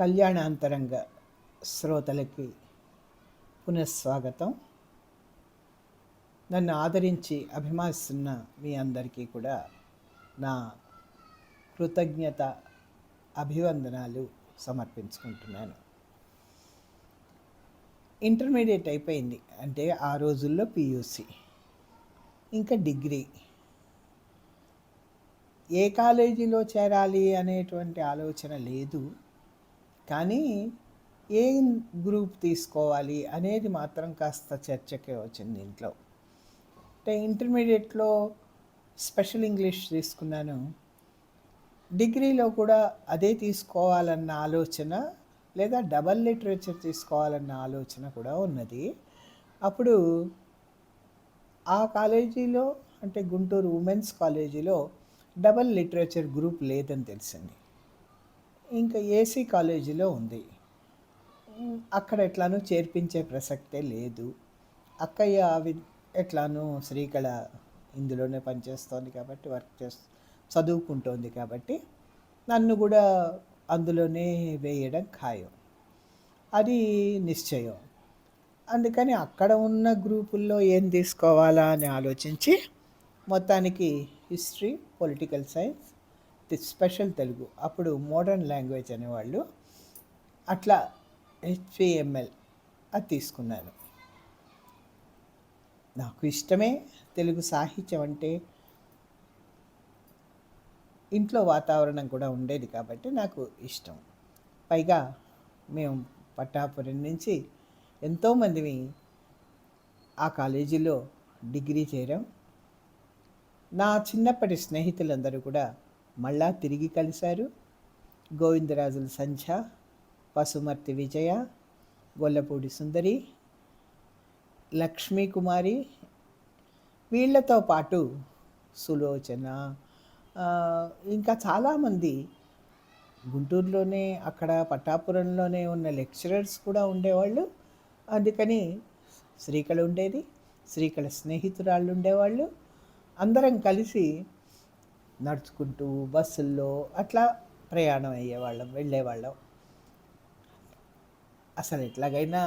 కళ్యాణాంతరంగ శ్రోతలకి పునఃస్వాగతం. నన్ను ఆదరించి అభిమానిస్తున్న మీ అందరికీ కూడా నా కృతజ్ఞత అభివందనాలు సమర్పించుకుంటున్నాను. ఇంటర్మీడియట్ అయిపోయింది, అంటే ఆ రోజుల్లో పియూసి, ఇంకా డిగ్రీ. ఏ కాలేజీలో చేరాలి అనేటువంటి ఆలోచన లేదు, కానీ ఏ గ్రూప్ తీసుకోవాలి అనేది మాత్రం కాస్త చర్చకే వచ్చింది ఇంట్లో. అంటే ఇంటర్మీడియట్లో స్పెషల్ ఇంగ్లీష్ తీసుకున్నాను, డిగ్రీలో కూడా అదే తీసుకోవాలన్న ఆలోచన, లేదా డబల్ లిటరేచర్ తీసుకోవాలన్న ఆలోచన కూడా ఉన్నది. అప్పుడు ఆ కాలేజీలో, అంటే గుంటూరు ఉమెన్స్ కాలేజీలో డబల్ లిటరేచర్ గ్రూప్ లేదని తెలిసింది. ఇంకా ఏసీ కాలేజీలో ఉంది. అక్కడ ఎట్లానూ చేర్పించే ప్రసక్తే లేదు. అక్కయ్య ఎట్లానూ శ్రీకళ ఇందులోనే పనిచేస్తోంది కాబట్టి, చదువుకుంటోంది కాబట్టి నన్ను కూడా అందులోనే వేయడం ఖాయం, అది నిశ్చయం. అందుకని అక్కడ ఉన్న గ్రూపుల్లో ఏం తీసుకోవాలా అని ఆలోచించి మొత్తానికి history, political science, special Telugu, అప్పుడు మోడర్న్ లాంగ్వేజ్ అనేవాళ్ళు, అట్లా హెచ్పిఎంఎల్ అది తీసుకున్నాను. నాకు ఇష్టమే తెలుగు సాహిత్యం అంటే, ఇంట్లో వాతావరణం కూడా ఉండేది కాబట్టి నాకు ఇష్టం. పైగా మేము పట్టాపురం నుంచి ఎంతోమంది ఆ కాలేజీలో డిగ్రీ చేరాం. నా చిన్నప్పటి స్నేహితులందరూ కూడా మళ్ళా తిరిగి కలిశారు. గోవిందరాజుల సంధ్య, పసుమర్తి విజయ, గొల్లపూడి సుందరి, లక్ష్మీ కుమారి, వీళ్ళతో పాటు సులోచన, ఇంకా చాలామంది గుంటూరులోనే, అక్కడ పట్టాపురంలోనే ఉన్న లెక్చరర్స్ కూడా ఉండేవాళ్ళు. అందుకని శ్రీకళ ఉండేది, శ్రీకళ స్నేహితురాళ్ళు ఉండేవాళ్ళు. అందరం కలిసి నడుచుకుంటూ బస్సుల్లో అట్లా ప్రయాణం అయ్యేవాళ్ళం, వెళ్ళేవాళ్ళం. అసలు ఎట్లాగైనా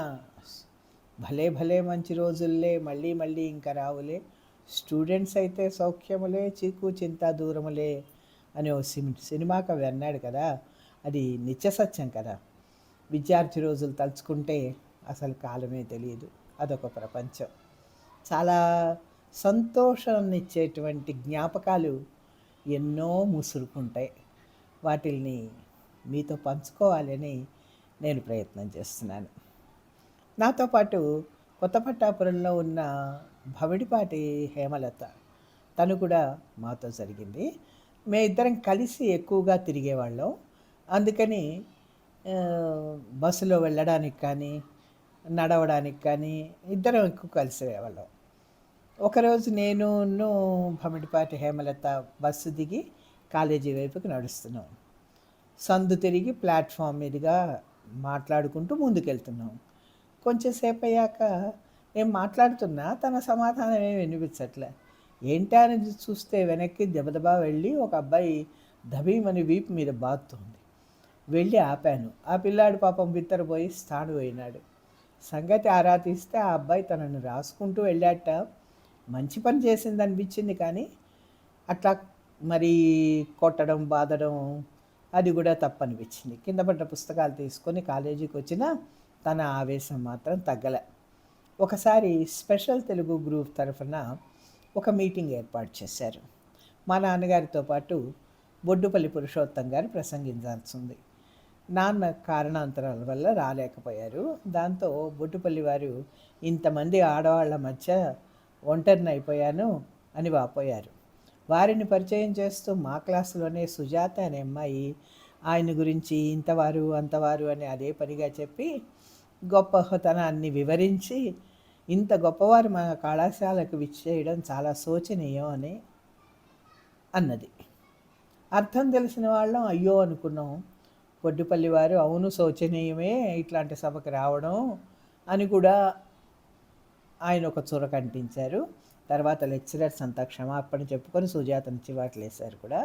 భలే భలే మంచి రోజుల్లే, మళ్ళీ మళ్ళీ ఇంకా రావులే, స్టూడెంట్స్ అయితే సౌఖ్యములే, చీకు చింత దూరములే అని ఓ సినిమా కవి అన్నాడు కదా, అది నిత్య సత్యం కదా. విద్యార్థి రోజులు తలుచుకుంటే అసలు కాలమే తెలియదు, అదొక ప్రపంచం. చాలా సంతోషాన్ని ఇచ్చేటువంటి జ్ఞాపకాలు ఎన్నో ముసురుకుంటాయి. వాటిల్ని మీతో పంచుకోవాలని నేను ప్రయత్నం చేస్తున్నాను. నాతో పాటు కొత్త పట్టాపురంలో ఉన్న భమిడిపాటి హేమలత, తను కూడా మాతో జరిగింది. మేమిద్దరం కలిసి ఎక్కువగా తిరిగేవాళ్ళం. అందుకని బస్సులో వెళ్ళడానికి కానీ, నడవడానికి కానీ ఇద్దరం ఎక్కువ కలిసేవాళ్ళం. ఒకరోజు నేను భమిడిపాటి హేమలత బస్సు దిగి కాలేజీ వైపుకి నడుస్తున్నాం. సందు తిరిగి ప్లాట్ఫామ్ మీదుగా మాట్లాడుకుంటూ ముందుకెళ్తున్నాం. కొంచెంసేపు అయ్యాక నేను మాట్లాడుతున్నా, తన సమాధానం ఏమి వినిపించట్లే. ఏంటా అని చూస్తే వెనక్కి దెబ్బదబా వెళ్ళి ఒక అబ్బాయి దబీమని వీపు మీద బాగుతుంది. వెళ్ళి ఆపాను. ఆ పిల్లాడు పాపం బిత్తరపోయి స్థాడు పోయినాడు. సంగతి ఆరా తీస్తే ఆ అబ్బాయి తనను రాసుకుంటూ వెళ్ళాట. మంచి పని చేసింది అనిపించింది, కానీ అట్లా మరి కొట్టడం, బాధడం అది కూడా తప్పనిపించింది. కింద పడ్డ పుస్తకాలు తీసుకొని కాలేజీకి వచ్చినా తన ఆవేశం మాత్రం తగ్గలే. ఒకసారి స్పెషల్ తెలుగు గ్రూప్ తరఫున ఒక మీటింగ్ ఏర్పాటు చేశారు. మా నాన్నగారితో పాటు బొడ్డుపల్లి పురుషోత్తం గారు ప్రసంగించాల్సి ఉంది. నాన్న కారణాంతరాల వల్ల రాలేకపోయారు. దాంతో బొడ్డుపల్లి వారు, ఇంతమంది ఆడవాళ్ల మధ్య ఒంటరిని అయిపోయాను అని వాపోయారు. వారిని పరిచయం చేస్తూ మా క్లాసులోనే సుజాత అనే అమ్మాయి ఆయన గురించి ఇంతవారు అంతవారు అని అదే పనిగా చెప్పి గొప్పతనాన్ని వివరించి, ఇంత గొప్పవారు మన కళాశాలకు విచ్చేయడం చాలా శోచనీయం అని అన్నది. అర్థం తెలిసిన వాళ్ళం అయ్యో అనుకున్నాం. బొడ్డుపల్లి వారు అవును శోచనీయమే ఇట్లాంటి సభకు రావడం అని కూడా ఆయన ఒక చురక అంటించారు. తర్వాత లెక్చరర్స్ అంతా క్షమాపణ చెప్పుకొని సుజాతను చివాట్లేశారు కూడా.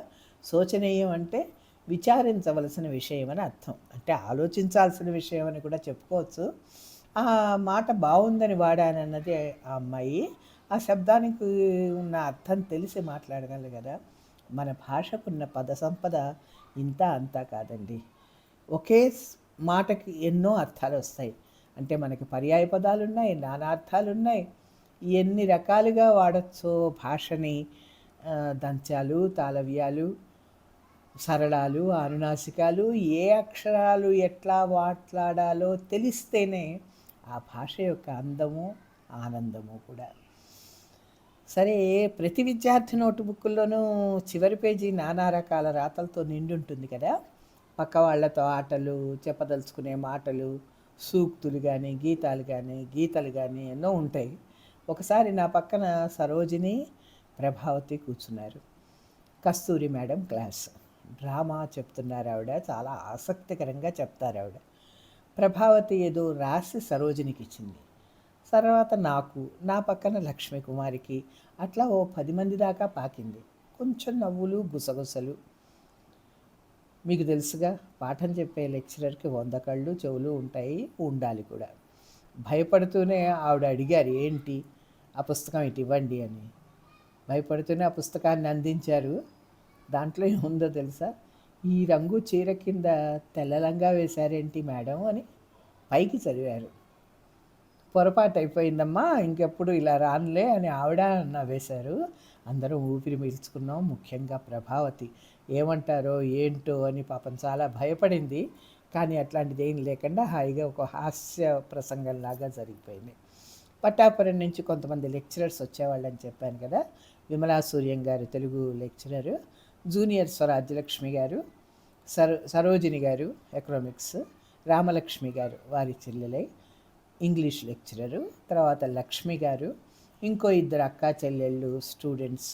శోచనీయం అంటే విచారించవలసిన విషయం అని అర్థం. అంటే ఆలోచించాల్సిన విషయం అని కూడా చెప్పుకోవచ్చు. ఆ మాట బావుందని వాడానన్నది ఆ అమ్మాయి. ఆ శబ్దానికి ఉన్న అర్థం తెలిసి మాట్లాడగలరు గదా! మన భాషకున్న పద సంపద ఇంతా అంతా కాదండి. ఒకే మాటకి ఎన్నో అర్థాలొస్తాయి. అంటే మనకి పర్యాయ పదాలున్నాయి, నానార్థాలున్నాయి. ఎన్ని రకాలుగా వాడొచ్చో భాషని దంత్యాలు, తాళవ్యాలు, సరళాలు, అనునాసికాలు, ఏ అక్షరాలు ఎట్లా మాట్లాడాలో తెలిస్తేనే ఆ భాష యొక్క అందము, ఆనందము కూడా. సరే, ప్రతి విద్యార్థి నోటుబుక్కుల్లోనూ చివరి పేజీ నానా రకాల రాతలతో నిండుంటుంది కదా! పక్క వాళ్ళతో ఆటలు, చెప్పదలుచుకునే మాటలు, సూక్తులు గానీ, గీతలు గానీ ఎన్నో ఉంటాయి. ఒకసారి నా పక్కన సరోజిని, ప్రభావతి కూర్చున్నారు. కస్తూరి మేడం క్లాస్. డ్రామా చెప్తున్నారావిడ. చాలా ఆసక్తికరంగా చెప్తారావిడ. ప్రభావతి ఏదో రాసి సరోజినికిచ్చింది. తర్వాత నాకు, నా పక్కన లక్ష్మీ కుమారికి, అట్లా ఓ 10 మంది దాకా పాకింది. కొంచెం నవ్వులు, గుసగుసలు. మీకు తెలుసుగా, పాఠం చెప్పే లెక్చరర్కి 100 కళ్ళు, చెవులు ఉంటాయి, ఉండాలి కూడా. భయపడుతూనే ఆవిడ అడిగారు, ఏంటి ఆ పుస్తకం ఇటు ఇవ్వండి అని. భయపడుతూనే ఆ పుస్తకాన్ని అందించారు. దాంట్లో ఏముందో తెలుసా? ఈ రంగు చీర కింద తెల్లలంగా వేశారేంటి మేడం అని పైకి చదివారు. పొరపాటు అయిపోయిందమ్మా, ఇంకెప్పుడు ఇలా రానులే అని ఆవిడ నవ్వేశారు. అందరం ఊపిరి పీల్చుకున్నాం. ముఖ్యంగా ప్రభావతి ఏమంటారో ఏంటో అని పాపం చాలా భయపడింది. కానీ అట్లాంటిది ఏం లేకుండా హాయిగా ఒక హాస్య ప్రసంగంలాగా జరిగిపోయింది. పట్టాపురం నుంచి కొంతమంది లెక్చరర్స్ వచ్చేవాళ్ళని చెప్పాను కదా. విమలా సూర్యం గారు తెలుగు లెక్చరరు, జూనియర్ స్వరాజ్యలక్ష్మి గారు, సరోజిని గారు ఎకనామిక్స్, రామలక్ష్మి గారు వారి చెల్లెలై ఇంగ్లీష్ లెక్చరరు, తర్వాత లక్ష్మి గారు, ఇంకో 2 అక్కా చెల్లెళ్ళు స్టూడెంట్స్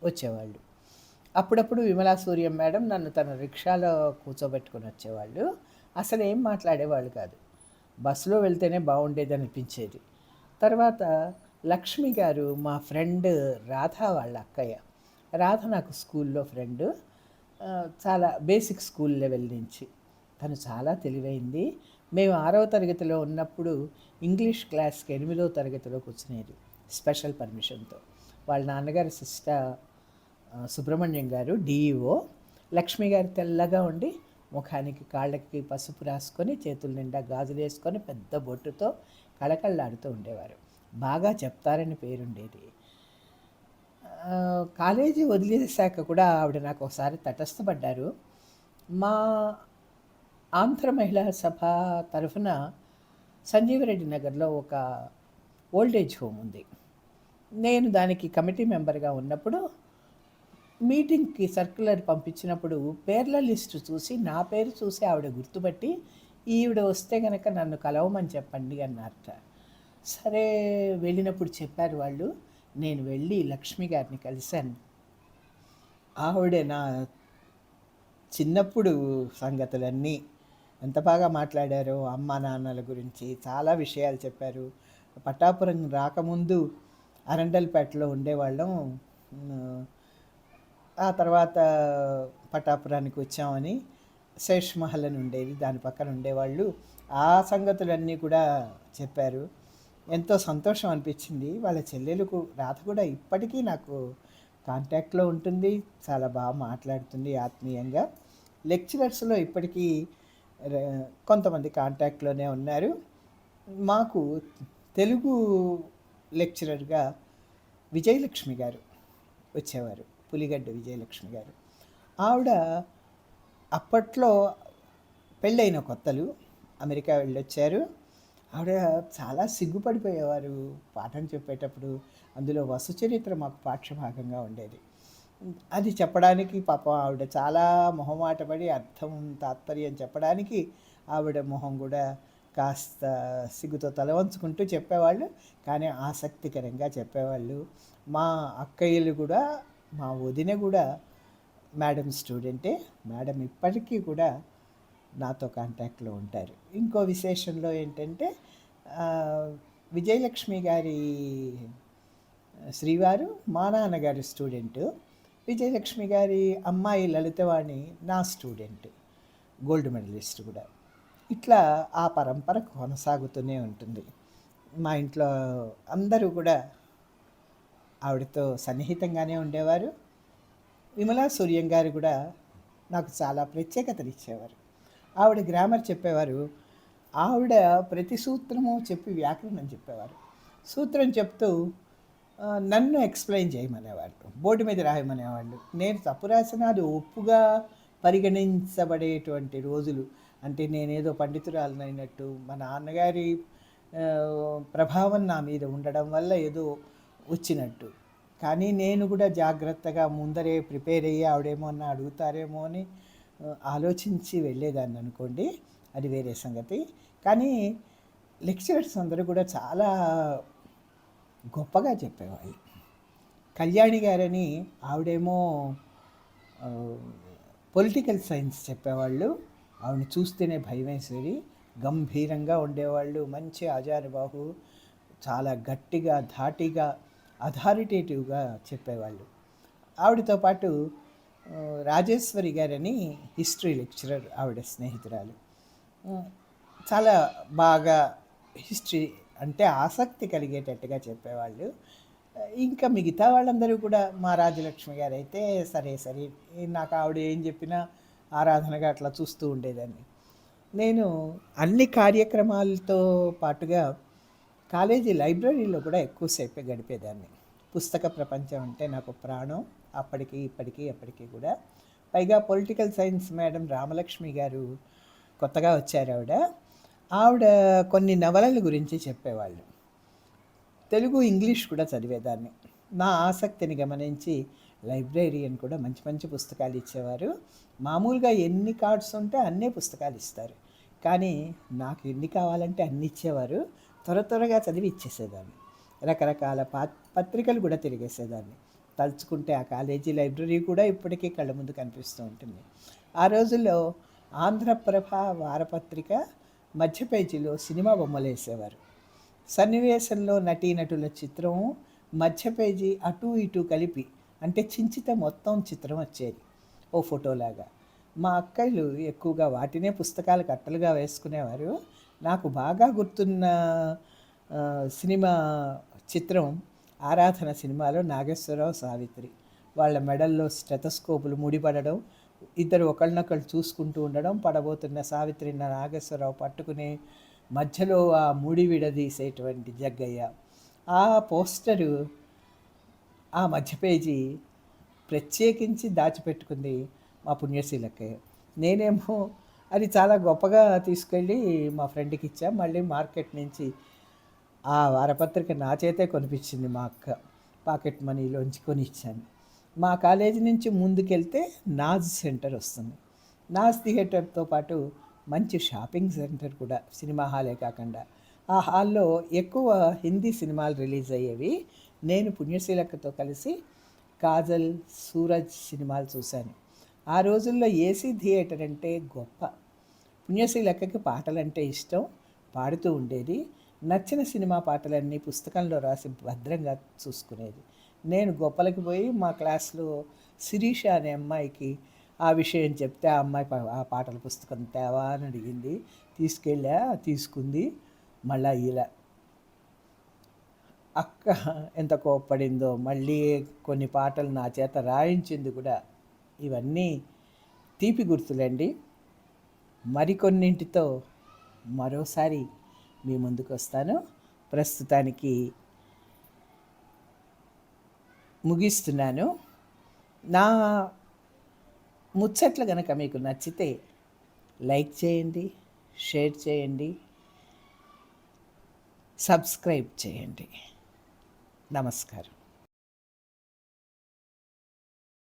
వచ్చేవాళ్ళు. అప్పుడప్పుడు విమలా సూర్యం మేడం నన్ను తన రిక్షాలో కూర్చోబెట్టుకొని వచ్చేవాళ్ళు. అసలు ఏం మాట్లాడేవాళ్ళు కాదు. బస్సులో వెళ్తేనే బాగుండేది అనిపించేది. తర్వాత లక్ష్మి గారు మా ఫ్రెండ్ రాధ వాళ్ళ అక్కయ్య. రాధ నాకు స్కూల్లో ఫ్రెండు. చాలా బేసిక్ స్కూల్ లెవెల్ నుంచి. తను చాలా తెలివైంది. మేము 6వ తరగతిలో ఉన్నప్పుడు ఇంగ్లీష్ క్లాస్కి 8వ తరగతిలో కూర్చునేది స్పెషల్ పర్మిషన్తో. వాళ్ళ నాన్నగారు సిస్టర్ సుబ్రహ్మణ్యం గారు డిఈఓ. లక్ష్మి గారు తెల్లగా ఉండి ముఖానికి కాళ్ళకి పసుపు రాసుకొని చేతుల నిండా గాజులు వేసుకొని పెద్ద బొట్టుతో కళకళలాడుతూ ఉండేవారు. బాగా చెప్తారని పేరుండేది. కాలేజీ వదిలేశాక కూడా ఆవిడ నాకు ఒకసారి తటస్థపడ్డారు. మా ఆంధ్ర మహిళా సభ తరఫున సంజీవరెడ్డి నగర్లో ఒక ఓల్డేజ్ హోమ్ ఉంది. నేను దానికి కమిటీ మెంబర్గా ఉన్నప్పుడు మీటింగ్కి సర్క్యులర్ పంపించినప్పుడు పేర్ల లిస్టు చూసి నా పేరు చూసి ఆవిడ గుర్తుపట్టి ఈవిడ వస్తే కనుక నన్ను కలవమని చెప్పండి అన్నారట. సరే, వెళ్ళినప్పుడు చెప్పారు వాళ్ళు. నేను వెళ్ళి లక్ష్మి గారిని కలిశాను. ఆవిడ నా చిన్నప్పుడు సంగతులన్నీ ఎంత బాగా మాట్లాడారో, అమ్మా నాన్నల గురించి చాలా విషయాలు చెప్పారు. పట్టాపురం రాకముందు అరండల్పేటలో ఉండేవాళ్ళం. ఆ తర్వాత పట్టాపురానికి వచ్చామని శేష్ మహల్ అని ఉండేది, దాని పక్కన ఉండేవాళ్ళు. ఆ సంగతులన్నీ కూడా చెప్పారు. ఎంతో సంతోషం అనిపించింది. వాళ్ళ చెల్లెలకు రాధ కూడా ఇప్పటికీ నాకు కాంటాక్ట్లో ఉంటుంది. చాలా బాగా మాట్లాడుతుంది ఆత్మీయంగా. లెక్చరర్స్లో ఇప్పటికీ కొంతమంది కాంటాక్ట్లోనే ఉన్నారు. మాకు తెలుగు లెక్చరర్గా విజయలక్ష్మి గారు వచ్చేవారు, పులిగడ్డ విజయలక్ష్మి గారు. ఆవిడ అప్పట్లో పెళ్ళైన కొత్తలు అమెరికా వెళ్ళొచ్చారు. ఆవిడ చాలా సిగ్గుపడిపోయేవారు పాఠం చెప్పేటప్పుడు. అందులో వసుచరిత్ర మాకు పాఠ్యభాగంగా ఉండేది. అది చెప్పడానికి పాపం ఆవిడ చాలా మొహమాటపడి అర్థం తాత్పర్యం చెప్పడానికి ఆవిడ మొహం కూడా కాస్త సిగ్గుతో తల వంచుకుంటూ చెప్పేవాళ్ళు. కానీ ఆసక్తికరంగా చెప్పేవాళ్ళు. మా అక్కయ్యలు కూడా, మా వదిన కూడా మేడం స్టూడెంటే. మేడం ఇప్పటికీ కూడా నాతో కాంటాక్ట్లో ఉంటారు. ఇంకో విశేషంలో ఏంటంటే, విజయలక్ష్మి గారి శ్రీవారు మా నాన్నగారి స్టూడెంటు. విజయలక్ష్మి గారి అమ్మాయి లలితవాణి నా స్టూడెంట్, గోల్డ్ మెడలిస్ట్ కూడా. ఇట్లా ఆ పరంపర కొనసాగుతూనే ఉంటుంది. మా ఇంట్లో అందరూ కూడా ఆవిడతో సన్నిహితంగానే ఉండేవారు. విమలా సూర్యం గారు కూడా నాకు చాలా ప్రత్యేకతనిచ్చేవారు. ఆవిడ గ్రామర్ చెప్పేవారు. ఆవిడ ప్రతి సూత్రము చెప్పి వ్యాకరణం చెప్పేవారు. సూత్రం చెప్తూ నన్ను ఎక్స్ప్లెయిన్ చేయమనేవాళ్ళు, బోర్డు మీద రాయమనేవాళ్ళు. నేను తప్పు రాసిన అది ఒప్పుగా పరిగణించబడేటువంటి రోజులు. అంటే నేనేదో పండితురాలనైనట్టు, మా నాన్నగారి ప్రభావం నా మీద ఉండడం వల్ల ఏదో వచ్చినట్టు. కానీ నేను కూడా జాగ్రత్తగా ముందరే ప్రిపేర్ అయ్యి ఆవిడేమన్నా అడుగుతారేమో అని ఆలోచించి వెళ్ళేదాన్ని అనుకోండి, అది వేరే సంగతి. కానీ లెక్చరర్స్ అందరూ కూడా చాలా గొప్పగా చెప్పేవాళ్ళు. కళ్యాణి గారని ఆవిడేమో పొలిటికల్ సైన్స్ చెప్పేవాళ్ళు. ఆవిడని చూస్తేనే భయం వేసేది. గంభీరంగా ఉండేవాళ్ళు, మంచి ఆజానుబాహు, చాలా గట్టిగా ధాటిగా అథారిటేటివ్గా చెప్పేవాళ్ళు. ఆవిడతో పాటు రాజేశ్వరి గారని హిస్టరీ లెక్చరర్, ఆవిడ స్నేహితురాలు. చాలా బాగా హిస్టరీ అంటే ఆసక్తి కలిగేటట్టుగా చెప్పేవాళ్ళు. ఇంకా మిగతా వాళ్ళందరూ కూడా, మా రాజలక్ష్మి గారు అయితే సరే సరే నాకు ఆవిడ ఏం చెప్పినా ఆరాధనగా అట్లా చూస్తూ ఉండేదాన్ని. నేను అన్ని కార్యక్రమాలతో పాటుగా కాలేజీ లైబ్రరీలో కూడా ఎక్కువసేపు గడిపేదాన్ని. పుస్తక ప్రపంచం అంటే నాకు ప్రాణం, అప్పటికి ఇప్పటికీ ఎప్పటికీ కూడా. పైగా పొలిటికల్ సైన్స్ మేడం రామలక్ష్మి గారు కొత్తగా వచ్చారు. ఆవిడ కొన్ని నవలల గురించి చెప్పేవాళ్ళు. తెలుగు, ఇంగ్లీష్ కూడా చదివేదాన్ని. నా ఆసక్తిని గమనించి లైబ్రేరియన్ కూడా మంచి మంచి పుస్తకాలు ఇచ్చేవారు. మామూలుగా ఎన్ని కార్డ్స్ ఉంటే అన్నే పుస్తకాలు ఇస్తారు, కానీ నాకు ఎన్ని కావాలంటే అన్ని ఇచ్చేవారు. త్వరగా చదివి ఇచ్చేసేదాన్ని. రకరకాల పత్రికలు కూడా తిరిగేసేదాన్ని. తలుచుకుంటే ఆ కాలేజీ లైబ్రరీ కూడా ఇప్పటికీ కళ్ళ ముందు కనిపిస్తూ ఉంటుంది. ఆ రోజుల్లో ఆంధ్రప్రభ వారపత్రిక మధ్య పేజీలో సినిమా బొమ్మలు వేసేవారు. సన్నివేశంలో నటీనటుల చిత్రం మధ్య పేజీ అటు ఇటు కలిపి, అంటే చించితే మొత్తం చిత్రం వచ్చేది ఓ ఫోటోలాగా. మా అక్కలు ఎక్కువగా వాటినే పుస్తకాలు కట్టలుగా వేసుకునేవారు. నాకు బాగా గుర్తున్న సినిమా చిత్రం ఆరాధన సినిమాలో నాగేశ్వరరావు, సావిత్రి వాళ్ళ మెడల్లో స్టెతస్కోపులు ముడిపడడం, ఇద్దరు ఒకళ్ళనొకళ్ళు చూసుకుంటూ ఉండడం, పడబోతున్న సావిత్రి నాగేశ్వరరావు పట్టుకుని మధ్యలో ఆ ముడి విడదీసేటువంటి జగ్గయ్య. ఆ పోస్టరు, ఆ మధ్య పేజీ ప్రత్యేకించి దాచిపెట్టుకుంది మా పుణ్యశీలక్కయ్య. నేనేమో అది చాలా గొప్పగా తీసుకెళ్ళి మా ఫ్రెండ్కి ఇచ్చా. మళ్ళీ మార్కెట్ నుంచి ఆ వారపత్రిక నా చేతే కొనిపించింది మా అక్క. పాకెట్ మనీలోంచి కొని ఇచ్చాను. మా కాలేజీ నుంచి ముందుకెళ్తే నాజ్ సెంటర్ వస్తుంది. నాజ్ థియేటర్తో పాటు మంచి షాపింగ్ సెంటర్ కూడా, సినిమా హాలే కాకుండా. ఆ హాల్లో ఎక్కువ హిందీ సినిమాలు రిలీజ్ అయ్యేవి. నేను పుణ్యశీలక్కతో కలిసి కాజల్, సూరజ్ సినిమాలు చూశాను. ఆ రోజుల్లో ఏసీ థియేటర్ అంటే గొప్ప. పుణ్యశీలక్కకి పాటలంటే ఇష్టం, పాడుతూ ఉండేది. నచ్చిన సినిమా పాటలన్నీ పుస్తకంలో రాసి భద్రంగా చూసుకునేది. నేను గొప్పలకి పోయి మా క్లాస్లో శిరీష అనే అమ్మాయికి ఆ విషయం చెప్తే, ఆ అమ్మాయి ఆ పాటల పుస్తకం తేవా అని అడిగింది. తీసుకెళ్ళా, తీసుకుంది. మళ్ళా ఇలా అక్క ఎంత కోప్పడిందో, మళ్ళీ కొన్ని పాటలు నా చేత రాయించింది కూడా. ఇవన్నీ తీపి గుర్తులండి. మరికొన్నింటితో మరోసారి మీ ముందుకు వస్తాను. ప్రస్తుతానికి ముగిస్తున్నాను. నా ముచ్చట్లు కనుక మీకు నచ్చితే లైక్ చేయండి, షేర్ చేయండి, సబ్స్క్రైబ్ చేయండి. నమస్కారం.